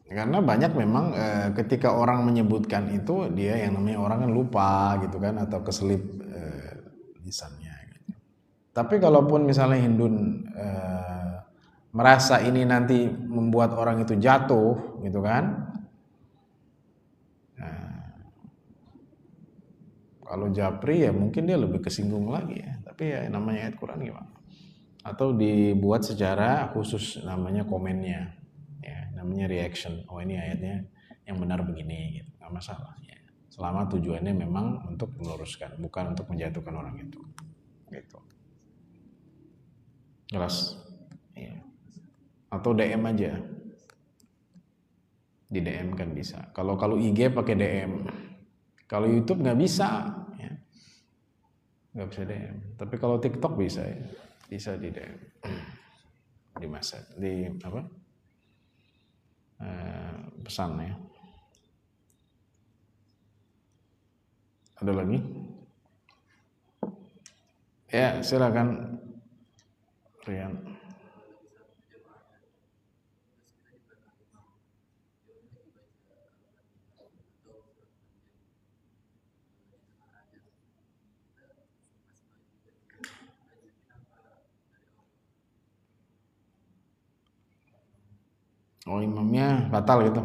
Karena banyak memang ketika orang menyebutkan itu dia yang namanya orang kan lupa gitu kan atau keselip lisannya gitu. Tapi kalaupun misalnya Hindun merasa ini nanti membuat orang itu jatuh gitu kan, kalau japri ya mungkin dia lebih kesinggung lagi ya. Tapi ya namanya ayat Quran gimana? Atau dibuat secara khusus namanya komennya. Namanya reaction. Oh ini ayatnya yang benar begini gitu. Nggak masalah ya. Selama tujuannya memang untuk meluruskan, bukan untuk menjatuhkan orang itu. Gitu. Jelas? Iya. Atau DM aja. Di DM kan bisa. Kalau IG pakai DM. Kalau YouTube nggak bisa ya. Nggak bisa DM. Tapi kalau TikTok bisa ya. Bisa di DM. Di masa di apa? Pesan ya. Ada lagi? Ya silakan Rian. Oh imamnya batal gitu.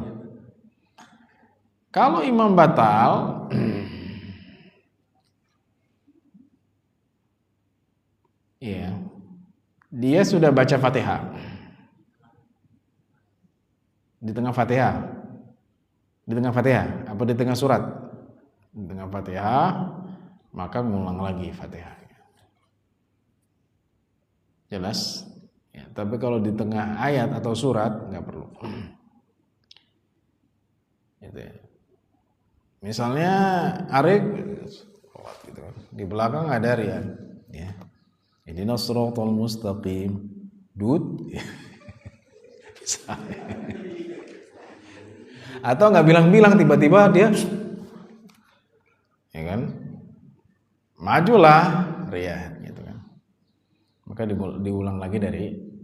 Kalau imam batal, ya, dia sudah baca Fatihah. Di tengah Fatihah. Di tengah Fatihah apa di tengah surat? Di tengah Fatihah, maka mengulang lagi Fatihah. Jelas? Ya, tapi kalau di tengah ayat atau surat nggak perlu. Gitu ya. Misalnya Arik gitu. Di belakang ada Rian, ya. Ihdinas siratal mustaqim. Dud. Atau nggak bilang-bilang tiba-tiba dia ya kan? Majulah Rian gitu kan. Maka diulang lagi dari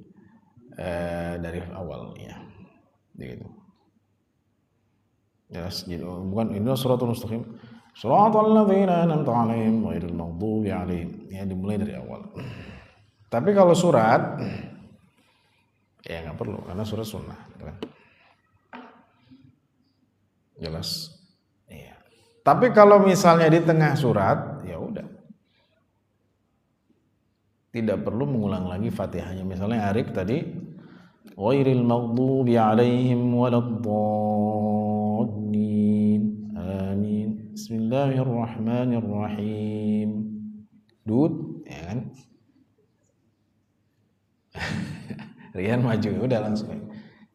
awal ya. Gitu. Jelas gitu. Bukan ini suratul mustaqim. Suratal ladzina an'amta 'alaihim ghairil maghdubi 'alaihim. Ya dimulai dari awal. Tapi kalau surat ya nggak perlu karena surat sunnah, gitu kan. Jelas. Iya. Tapi kalau misalnya di tengah surat ya udah. Tidak perlu mengulang lagi Fatihahnya. Misalnya Arik tadi ghairil maghdubi 'alaihim waladdallin. Amin. Bismillahirrahmanirrahim. Dud, ya kan? Rian maju, udah langsung.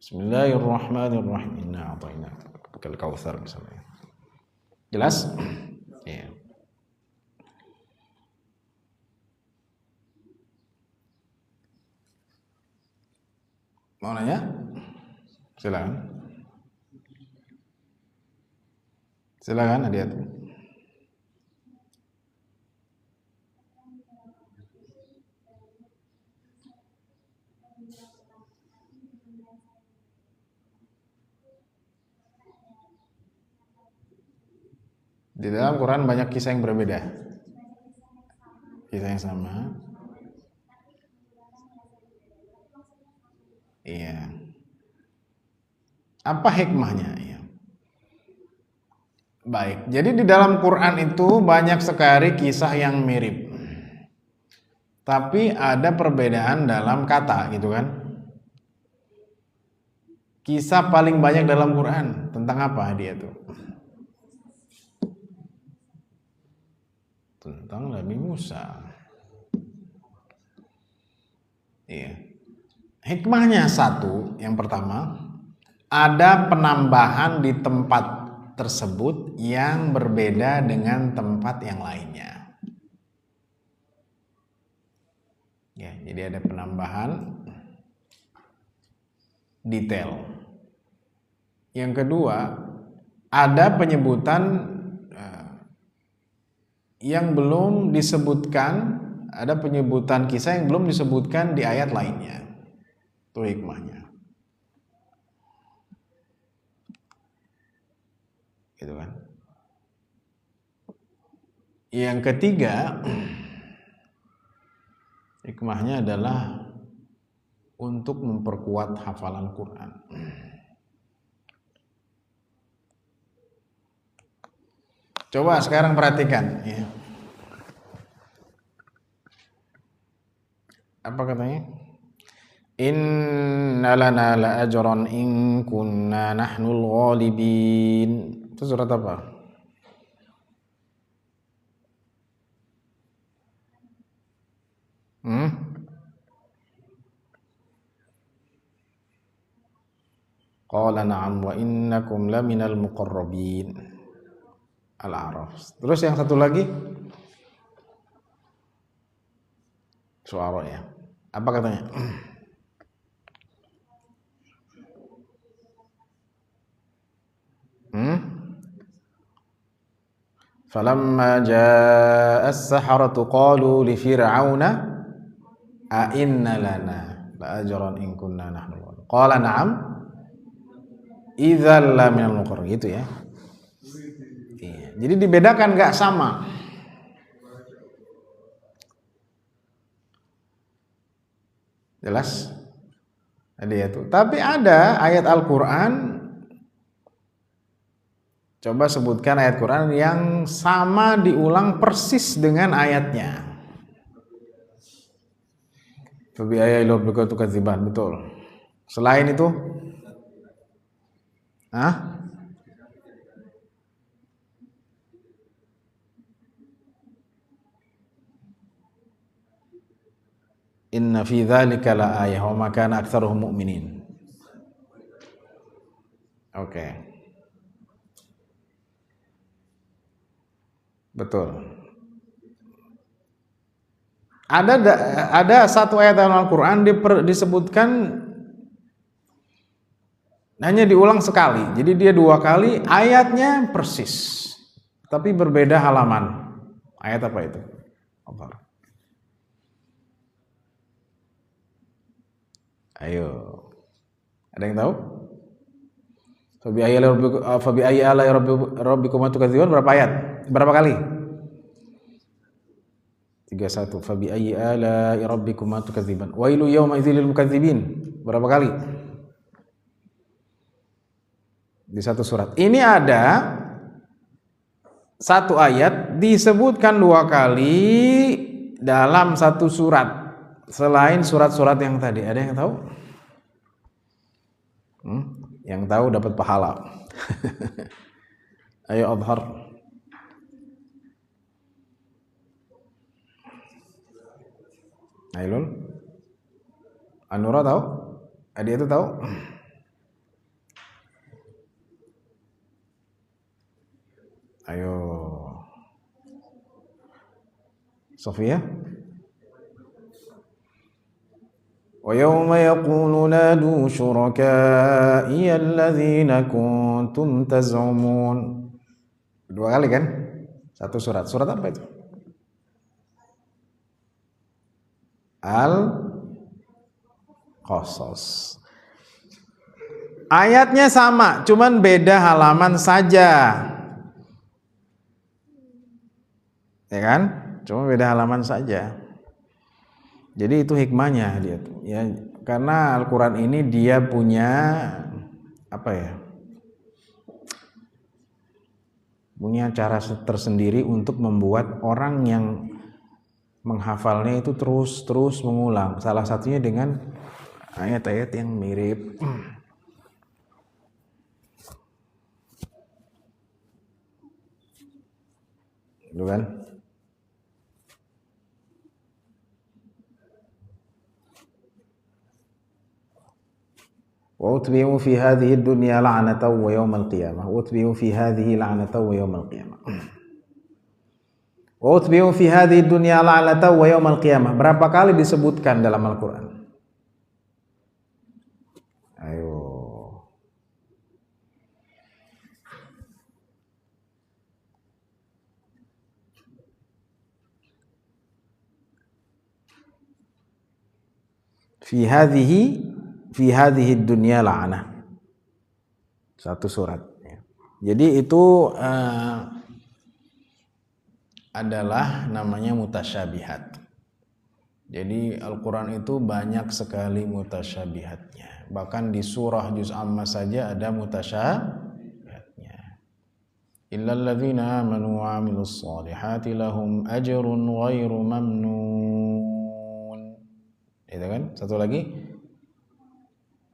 Bismillahirrahmanirrahim. Inna a'tayna kal kautsar misalnya. Jelas? Iya. Mau nanya? Silakan. Silakan Adiat. Di dalam Quran banyak kisah yang berbeda. Kisah yang sama. Iya. Apa hikmahnya? Ya. Baik, jadi di dalam Quran itu banyak sekali kisah yang mirip. Tapi ada perbedaan dalam kata gitu kan. Kisah paling banyak dalam Quran tentang apa dia tuh? Tentang Nabi Musa. Iya. Hikmahnya satu, yang pertama, ada penambahan di tempat tersebut yang berbeda dengan tempat yang lainnya. Ya, jadi ada penambahan detail. Yang kedua, ada penyebutan yang belum disebutkan, ada penyebutan kisah yang belum disebutkan di ayat lainnya. Itu hikmahnya. Gitu kan. Yang ketiga, hikmahnya adalah untuk memperkuat hafalan Quran. Coba sekarang perhatikan ya. Apa katanya? Inna lana la ajran in kunna nahnul ghalibin. Itu surat apa? Qala na'am wa innakum laminal muqarrabin. Al-A'raf. Terus yang satu lagi Syu'ara ya. Apa katanya? Falamma jaa'a as-saharatu qalu li fir'auna a inna lana la ajran in kunna nahnu. Qala na'am idzal laminal muqarrabin. Gitu ya. Jadi dibedakan, nggak sama. Jelas? Ada itu. Tapi ada ayat Al-Quran. Coba sebutkan ayat Quran yang sama diulang persis dengan ayatnya. Fabi ayyi rabbika tukadziban. Betul. Selain itu? Hah? Inna fi dzalika la ayah wa ma kana aktsaruhum mu'minin. Oke. Betul. Ada satu ayat dalam Al-Qur'an disebutkan hanya diulang sekali. Jadi dia 2 kali, ayatnya persis. Tapi berbeda halaman. Ayat apa itu? Apa? Ayo. Ada yang tahu? Fabi ayyi ala'i rabbikum tukadziban berapa ayat? Berapa kali? 31. Fabi ayyi ala'i rabbikum tukadziban. Wailu yawma idzil lil mukadzibin. Berapa kali? Di satu surat. Ini ada satu ayat disebutkan 2 kali dalam satu surat. Selain surat-surat yang tadi, ada yang tahu? Yang tahu dapat pahala. Ayo Adhar. Ailul. Anura tahu? Adik itu tahu? Ayo. Sofia? وَيَوْمَ يَقُولُ نَادُوا شُرَكَائِيَ الَّذِينَ كُنْتُمْ تَزْعُمُونَ. 2 kali kan? 1 surat. Surat apa itu? Al-Qasas. Ayatnya sama, cuman beda halaman saja. Ya kan? Cuma beda halaman saja. Jadi itu hikmahnya dia tuh, ya. Karena Al-Qur'an ini dia punya apa ya? Punya cara tersendiri untuk membuat orang yang menghafalnya itu terus mengulang. Salah satunya dengan ayat-ayat yang mirip. Gitu kan? وَأُتْبِعُوا فِي هَذِهِ الدُّنْيَا لَعْنَةً وَيَوْمَ الْقِيَامَةِ وَأُتْبِعُوا فِي هَذِهِ لَعْنَةً وَيَوْمَ الْقِيَامَةِ وَأُتْبِعُوا فِي هَذِهِ الدُّنْيَا لَعْنَةً وَيَوْمَ الْقِيَامَةِ. Berapa kali disebutkan dalam Al-Quran? Ayo. Fi hadhihi dunya la'anah. 1 surat. Jadi itu adalah namanya mutasyabihat. Jadi Al-Quran itu banyak sekali mutasyabihatnya. Bahkan di surah Juz Amma saja ada mutasyabihatnya. Illal ladzina amanu wa 'amilus shalihati lahum ajrun ghairu mamnun. Itu kan? Satu lagi,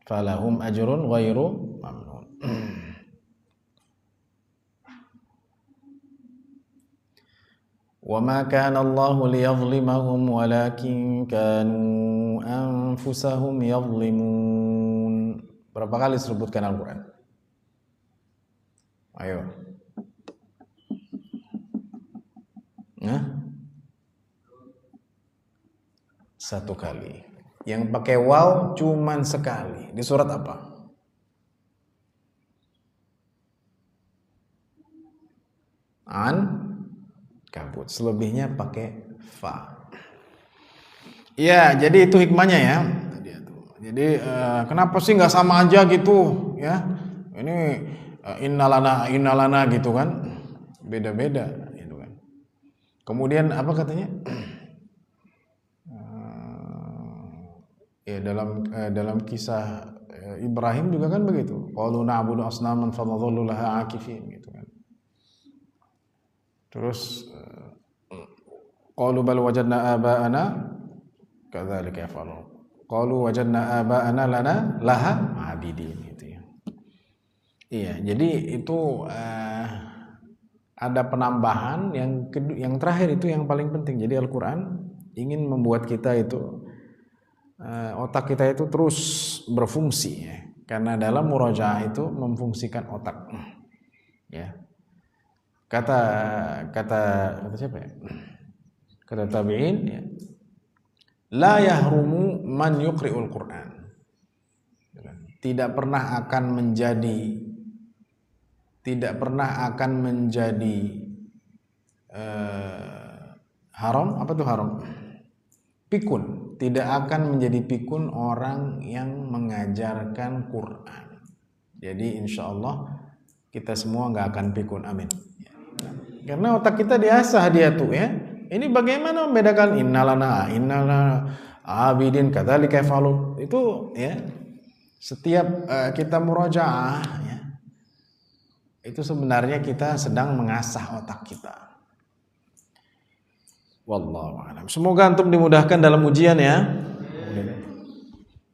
falahum ajrun ghairu mamnun. Wa ma kana Allahu liyadhlimahum walakin kanu anfusahum yadhlimun. Berapa kali disebutkan Al-Quran? Ayo. Nah? 1 kali. Yang pakai waw cuman sekali. Di surat apa? Kabut. Selebihnya pakai fa. Ya, jadi itu hikmahnya ya. Jadi kenapa sih nggak sama aja gitu ya? Ini innalana gitu kan? Beda-beda gitu kan. Kemudian apa katanya? Ya dalam kisah Ibrahim juga kan begitu. Qalu na'budu asnaman fadhallu laha akifin gitu kan. Terus qalu bal wajadna aba'ana kadzalika yaf'alun. Qalu wajadna aba'ana laha abidin gitu ya. Iya, jadi itu ada penambahan yang terakhir itu yang paling penting. Jadi Al-Qur'an ingin membuat kita itu otak kita itu terus berfungsi ya. Karena dalam murajaah itu memfungsikan otak. Ya. Kata siapa ya? Kata tabi'in ya. La yahrumu man yuqri'ul Qur'an. Tidak pernah akan menjadi haram. Apa tuh haram? Pikun. Tidak akan menjadi pikun orang yang mengajarkan Quran. Jadi insya Allah kita semua nggak akan pikun. Amin. Karena otak kita diasah dia tuh ya. Ini bagaimana membedakan innalana abidin kadzalika yaf'alun. Itu ya. Setiap kita murojaah ya. Itu sebenarnya kita sedang mengasah otak kita. Wallahu a'lam. Semoga antum dimudahkan dalam ujian ya.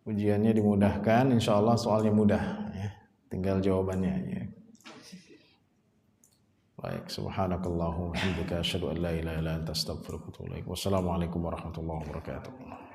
Ujiannya dimudahkan, insyaallah soalnya mudah ya. Tinggal jawabannya ya. Baik, subhanakallahumma wa bihamdika asyhadu an la ilaha illa anta astaghfiruka wa atubu ilaik. Wassalamualaikum warahmatullahi wabarakatuh.